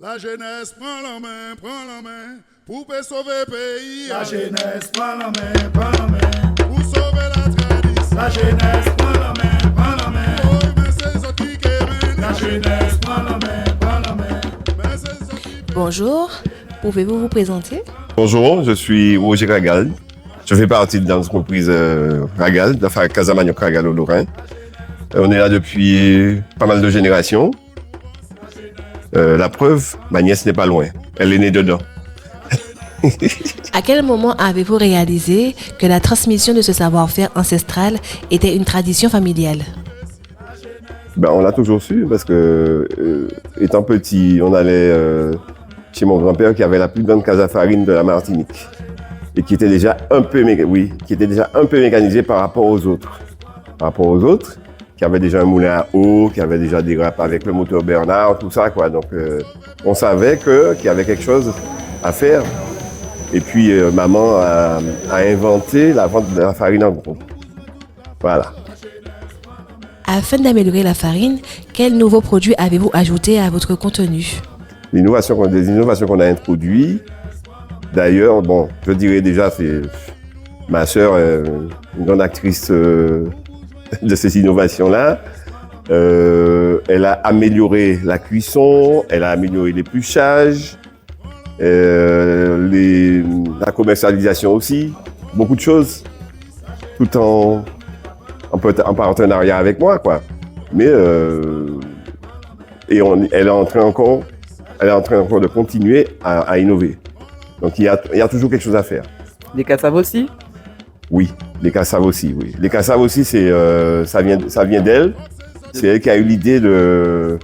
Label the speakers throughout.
Speaker 1: La jeunesse prend la main, pour sauver le pays.
Speaker 2: La jeunesse prend la main,
Speaker 1: pour sauver la tradition.
Speaker 2: La jeunesse prend la main,
Speaker 1: oh, mais c'est ça qui mène.
Speaker 2: La jeunesse prend la main,
Speaker 1: mais c'est ça qui...
Speaker 3: Bonjour, pouvez-vous vous présenter?
Speaker 4: Bonjour, je suis Roger Ragal. Je fais partie de l'entreprise Ragal, de la Casamagnoc Ragal au Lorrain. On est là depuis pas mal de générations. La preuve, ma nièce n'est pas loin. Elle est née dedans.
Speaker 3: À quel moment avez-vous réalisé que la transmission de ce savoir-faire ancestral était une tradition familiale?
Speaker 4: On l'a toujours su parce que, étant petit, on allait chez mon grand-père qui avait la plus grande case à farine de la Martinique et qui était déjà un peu mécanisé par rapport aux autres. Qui avait déjà un moulin à eau, qui avait déjà des râpes avec le moteur Bernard, tout ça, quoi. Donc, on savait qu'il y avait quelque chose à faire. Et puis, maman a inventé la vente de la farine en gros. Voilà.
Speaker 3: Afin d'améliorer la farine, quels nouveaux produits avez-vous ajoutés à votre contenu?
Speaker 4: Des innovations qu'on a introduites. D'ailleurs, je dirais déjà, c'est ma sœur, une grande actrice de ces innovations-là. Elle a amélioré la cuisson, elle a amélioré l'épluchage, la commercialisation aussi, beaucoup de choses, tout en partenariat avec moi, quoi. Mais elle est en train encore de continuer à innover. Donc il y a toujours quelque chose à faire.
Speaker 5: Des cassaves aussi?
Speaker 4: Oui, les cassaves aussi, oui. Les cassaves aussi, ça vient d'elle. C'est elle qui a eu l'idée de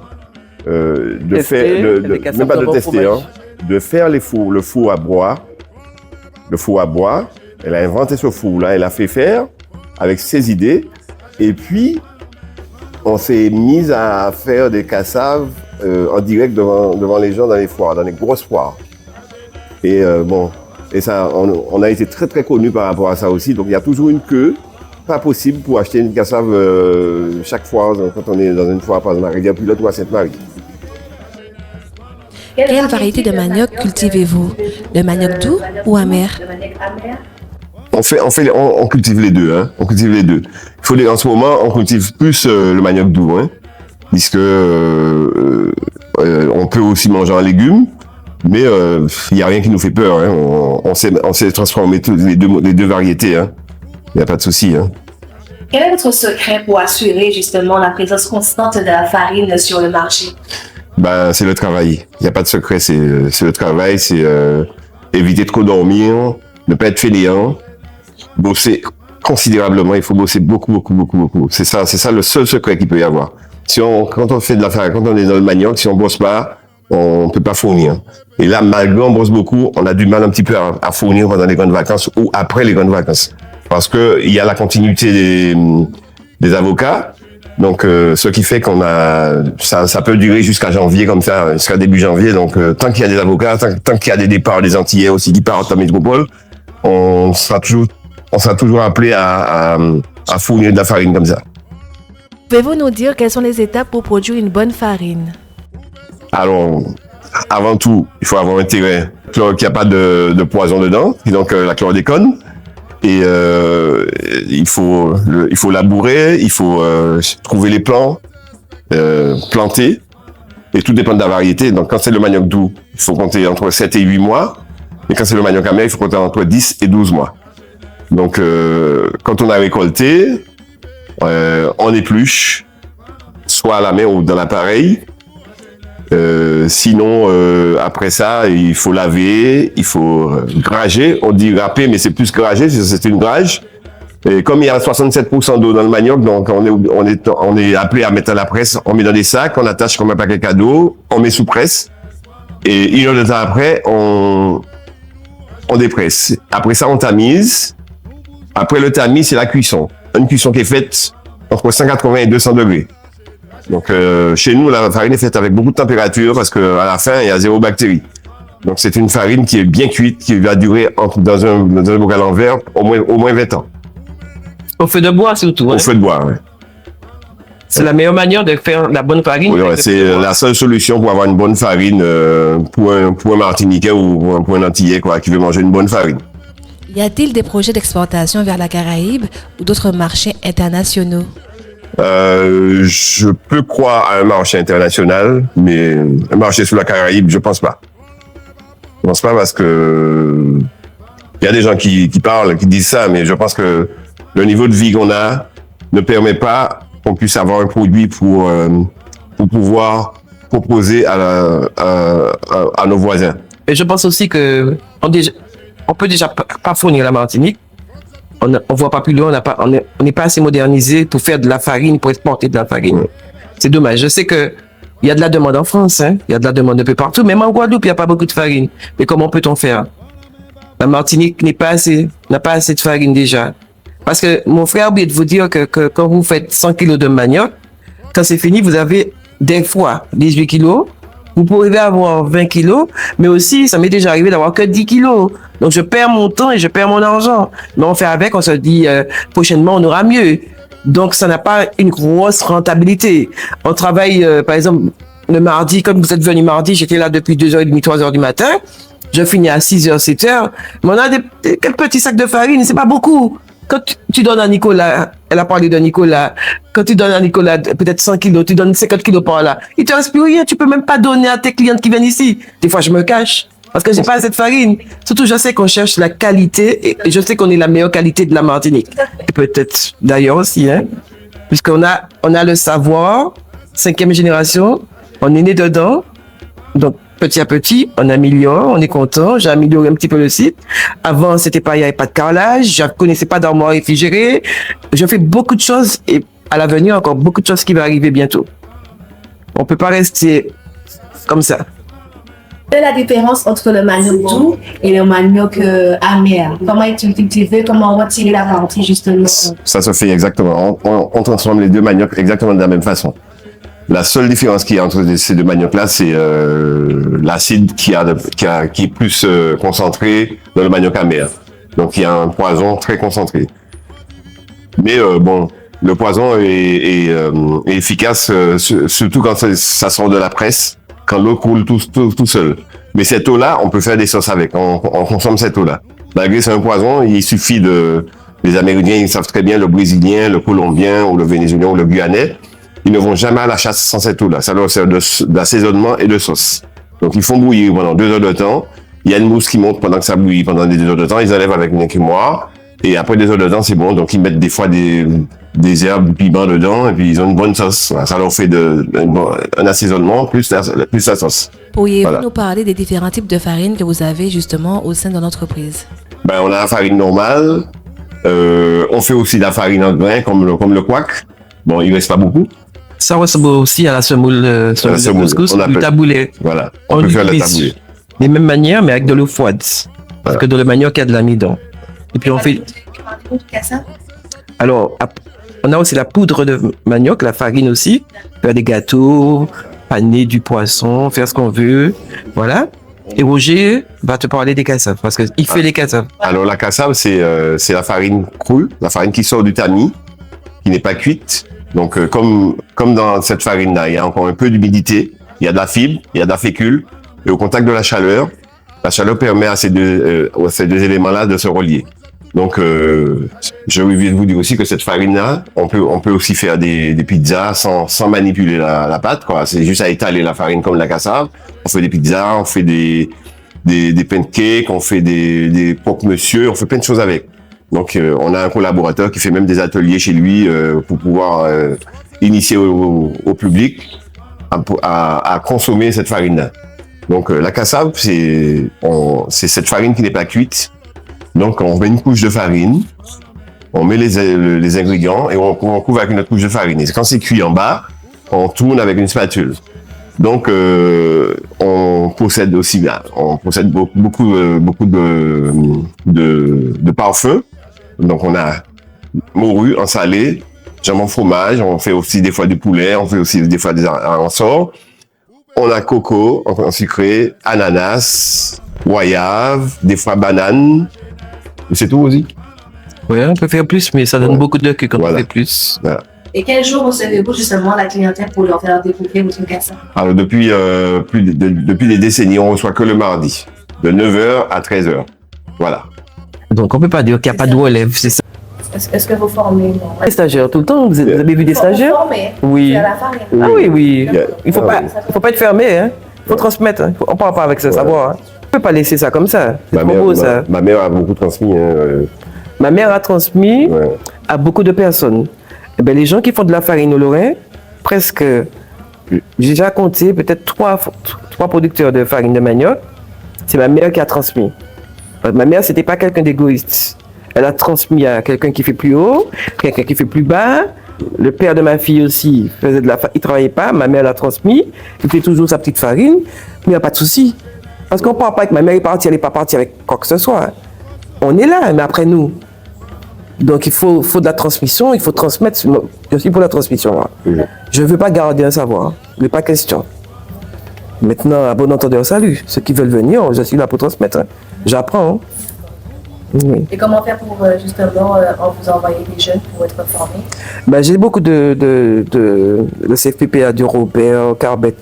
Speaker 4: faire, même pas de tester, de faire le four à bois. Le four à bois, elle a inventé ce four-là, elle a fait faire avec ses idées. Et puis, on s'est mis à faire des cassaves en direct devant les gens dans les foires, dans les grosses foires. Et ça, on a été très très connus par rapport à ça aussi. Donc il y a toujours une queue, pas possible pour acheter une cassave chaque fois quand on est dans une foire, par exemple à Rivière-Pilote ou à Sainte-Marie.
Speaker 3: Quelle variété de manioc cultivez-vous? Le manioc doux ou amer?
Speaker 4: On cultive les deux, hein. On cultive les deux. En ce moment, on cultive plus le manioc doux, hein, puisque on peut aussi manger en légumes. Mais il n'y a rien qui nous fait peur, hein. On sait transformer les deux variétés, hein. Il n'y a pas de souci, hein.
Speaker 6: Quel est votre secret pour assurer justement la présence constante de la farine sur le marché?
Speaker 4: C'est le travail. Il n'y a pas de secret, c'est le travail, c'est éviter de trop dormir, ne pas être fainéant, bosser considérablement, il faut bosser beaucoup. C'est ça le seul secret qu'il peut y avoir. Quand on fait de la farine, quand on est dans le manioc, si on bosse pas, on peut pas fournir. Et là, malgré on bosse beaucoup, on a du mal un petit peu à fournir pendant les grandes vacances ou après les grandes vacances. Parce que il y a la continuité des avocats. Donc, ce qui fait ça peut durer jusqu'à janvier comme ça, jusqu'à début janvier. Donc, tant qu'il y a des avocats, tant qu'il y a des départs des Antillais aussi qui partent en métropole, on sera toujours appelé à fournir de la farine comme ça.
Speaker 3: Pouvez-vous nous dire quelles sont les étapes pour produire une bonne farine?
Speaker 4: Alors, avant tout, il faut avoir un terrain qu'il n'y a pas de poison dedans, et donc la chlordécone. Et il faut labourer, il faut trouver les plants, planter, et tout dépend de la variété. Donc quand c'est le manioc doux, il faut compter entre 7 et 8 mois, et quand c'est le manioc amer, il faut compter entre 10 et 12 mois. Donc quand on a récolté, on épluche, soit à la main ou dans l'appareil. Sinon, après ça, il faut laver, il faut grager. On dit râper, mais c'est plus grager, c'est une grage. Et comme il y a 67% d'eau dans le manioc, donc on est appelé à mettre à la presse. On met dans des sacs, on attache comme un paquet cadeau, on met sous presse. Et une heure de temps après, on dépresse. Après ça, on tamise. Après le tamis, c'est la cuisson. Une cuisson qui est faite entre 180 et 200 degrés. Donc chez nous, la farine est faite avec beaucoup de température parce qu'à la fin, il y a 0 bactéries. Donc c'est une farine qui est bien cuite, qui va durer dans un bocal en verre au moins 20 ans.
Speaker 5: Au feu de bois surtout, hein?
Speaker 4: Au feu de bois, oui.
Speaker 5: C'est la meilleure manière de faire la bonne farine.
Speaker 4: Oui, ouais, c'est la seule solution pour avoir une bonne farine pour un Martiniquais ou pour un Antillais quoi, qui veut manger une bonne farine.
Speaker 3: Y a-t-il des projets d'exportation vers la Caraïbe ou d'autres marchés internationaux?
Speaker 4: Je peux croire à un marché international, mais un marché sur la Caraïbe, je pense pas. Je pense pas parce que il y a des gens qui parlent, qui disent ça, mais je pense que le niveau de vie qu'on a ne permet pas qu'on puisse avoir un produit pour pouvoir proposer à nos voisins.
Speaker 5: Et je pense aussi que on peut déjà pas fournir la Martinique. On voit pas plus loin, on n'est pas assez modernisé pour faire de la farine, pour exporter de la farine. C'est dommage. Je sais que il y a de la demande en France, hein. Il y a de la demande un peu partout. Même en Guadeloupe, il n'y a pas beaucoup de farine. Mais comment peut-on faire? La Martinique n'a pas assez de farine déjà. Parce que mon frère oublie de vous dire que quand vous faites 100 kilos de manioc, quand c'est fini, vous avez des fois 18 kilos. Vous pourrez avoir 20 kilos, mais aussi, ça m'est déjà arrivé d'avoir que 10 kilos. Donc, je perds mon temps et je perds mon argent. Mais on fait avec, on se dit, prochainement, on aura mieux. Donc, ça n'a pas une grosse rentabilité. On travaille, par exemple, le mardi, comme vous êtes venu mardi, j'étais là depuis 2h30, 3h du matin. Je finis à 6h, 7h. Mais on a quelques petits sacs de farine, c'est pas beaucoup. Quand tu donnes à Nicolas, elle a parlé de Nicolas, quand tu donnes à Nicolas peut-être 100 kilos, tu donnes 50 kilos par là, il te reste plus rien, tu peux même pas donner à tes clientes qui viennent ici. Des fois, je me cache parce que j'ai pas assez de farine. Surtout, je sais qu'on cherche la qualité et je sais qu'on est la meilleure qualité de la Martinique. Et peut-être d'ailleurs aussi, hein, puisqu'on a le savoir, 5e génération, on est né dedans, donc petit à petit, on améliore, on est content. J'ai amélioré un petit peu le site. Avant, il n'y avait pas de carrelage, je connaissais pas d'armoire réfrigérée. Je fais beaucoup de choses et à l'avenir, encore beaucoup de choses qui vont arriver bientôt. On peut pas rester comme ça.
Speaker 6: Quelle est la différence entre le manioc doux et le manioc amer? Comment est-il cultivé? Comment retirer la partie justement?
Speaker 4: Ça se fait exactement. On transforme les deux maniocs exactement de la même façon. La seule différence qu'il y a entre ces deux maniocs-là, c'est l'acide qui est plus concentré dans le manioc amer. Donc, il y a un poison très concentré. Mais bon, le poison est efficace, surtout quand ça sort de la presse, quand l'eau coule tout seul. Mais cette eau-là, on peut faire des sauces avec. On consomme cette eau-là. Malgré que c'est un poison, il suffit les Américains, ils savent très bien, le Brésilien, le Colombien, ou le Vénézuélien, ou le Guyanais, ils ne vont jamais à la chasse sans cette eau-là. Ça leur sert d'assaisonnement et de sauce. Donc, ils font bouillir pendant 2 heures de temps. Il y a une mousse qui monte pendant que ça bouillit. Pendant les 2 heures de temps, ils enlèvent avec une écumoire. Et après 2 heures de temps, c'est bon. Donc, ils mettent des fois des herbes, du piment dedans. Et puis, ils ont une bonne sauce. Ça leur fait un assaisonnement plus la sauce.
Speaker 3: Pourriez-vous nous parler des différents types de farine que vous avez justement au sein de l'entreprise?
Speaker 4: On a la farine normale. On fait aussi de la farine en grain, comme le couac. Bon, il reste pas beaucoup.
Speaker 5: Ça ressemble aussi à la semoule de couscous, le taboulé.
Speaker 4: Voilà, on peut faire le taboulé.
Speaker 5: Des mêmes manières, mais avec de l'eau froide. Parce que dans le manioc, il y a de l'amidon. Et puis on fait... Alors, on a aussi la poudre de manioc, la farine aussi. Faire des gâteaux, paner du poisson, faire ce qu'on veut. Voilà. Et Roger va te parler des cassaves, parce qu'il fait les cassaves.
Speaker 4: Alors, la cassave, c'est la farine crue, la farine qui sort du tamis, qui n'est pas cuite. Donc, comme dans cette farine-là, il y a encore un peu d'humidité, il y a de la fibre, il y a de la fécule, et au contact de la chaleur permet à ces deux éléments-là de se relier. Donc, je vais vous dire aussi que cette farine-là, on peut aussi faire des pizzas sans manipuler la pâte, quoi. C'est juste à étaler la farine comme la cassave. On fait des pizzas, on fait des pancakes, on fait des croque-monsieur, on fait plein de choses avec. Donc, on a un collaborateur qui fait même des ateliers chez lui pour pouvoir initier au public à consommer cette farine-là. Donc, la cassave, c'est cette farine qui n'est pas cuite. Donc, on met une couche de farine, on met les ingrédients et on couvre avec une autre couche de farine. Et quand c'est cuit en bas, on tourne avec une spatule. Donc, on possède beaucoup de parfums. Donc, on a morue en salé, jambon fromage, on fait aussi des fois du poulet, on fait aussi des fois des ensorts. On a coco en sucré, ananas, goyave, des fois banane. C'est tout aussi.
Speaker 5: Ouais, on peut faire plus, mais ça donne beaucoup de queue quand on fait plus.
Speaker 4: Voilà.
Speaker 6: Et quel jour recevez-vous justement la clientèle pour leur faire découvrir votre casa?
Speaker 4: Alors depuis depuis des décennies, on reçoit que le mardi, de 9h à 13h. Voilà.
Speaker 5: Donc, on peut pas dire qu'il n'y a pas de relève, c'est ça.
Speaker 6: Est-ce que vous formez?
Speaker 5: Les stagiaires, tout le temps, vous avez vu des stagiaires?
Speaker 6: Vous formez?
Speaker 5: Oui.
Speaker 6: À la farine.
Speaker 5: Ah oui, oui. Il faut
Speaker 4: Ah
Speaker 5: pas être fermé, hein. Il faut transmettre. Hein. On ne parle pas avec ce savoir. Hein. On ne peut pas laisser ça comme ça. C'est trop beau, ça.
Speaker 4: Ma mère a beaucoup transmis.
Speaker 5: Ma mère a transmis
Speaker 4: Ouais.
Speaker 5: à beaucoup de personnes. Eh ben, les gens qui font de la farine au Lorrain, presque, j'ai déjà compté peut-être trois producteurs de farine de manioc. C'est ma mère qui a transmis. Ma mère, c'était pas quelqu'un d'égoïste. Elle a transmis à quelqu'un qui fait plus haut, quelqu'un qui fait plus bas. Le père de ma fille aussi faisait il travaillait pas. Ma mère l'a transmis. Il fait toujours sa petite farine. Mais il n'y a pas de souci. Parce qu'on ne parle pas avec ma mère, elle n'est pas partie avec quoi que ce soit. On est là, mais après nous. Donc il faut de la transmission, il faut transmettre. Je suis pour la transmission. Moi. Je ne veux pas garder un savoir. Il n'est pas question. Maintenant, à bon entendeur, salut. Ceux qui veulent venir, je suis là pour transmettre. J'apprends. Hein. Oui.
Speaker 6: Et comment faire pour justement vous envoyer des jeunes pour être formés?
Speaker 5: Ben, j'ai beaucoup de le CFPPA du Robert, Carbet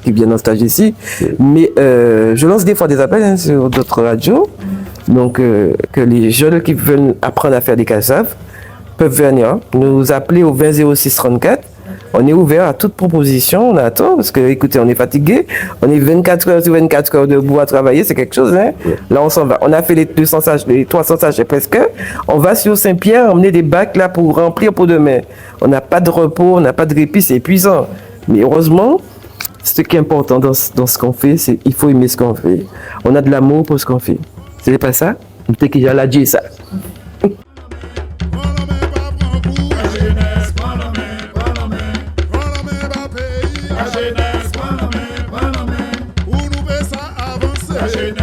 Speaker 5: qui viennent en stage ici. Mais je lance des fois des appels hein, sur d'autres radios. Donc que les jeunes qui veulent apprendre à faire des cassaves peuvent venir nous appeler au 20 06 34. On est ouvert à toute proposition, on attend, parce que, écoutez, on est fatigué, on est 24 heures sur 24 heures debout à travailler, c'est quelque chose, hein. Là, on s'en va. On a fait les 200 sages, les 300 sages presque. On va sur Saint-Pierre, emmener des bacs là pour remplir pour demain. On n'a pas de repos, on n'a pas de répit, c'est épuisant. Mais heureusement, ce qui est important dans ce qu'on fait, c'est qu'il faut aimer ce qu'on fait. On a de l'amour pour ce qu'on fait. C'est pas ça? Peut-être qu'il y a la dit ça.
Speaker 1: Pour nous faire ça avancer.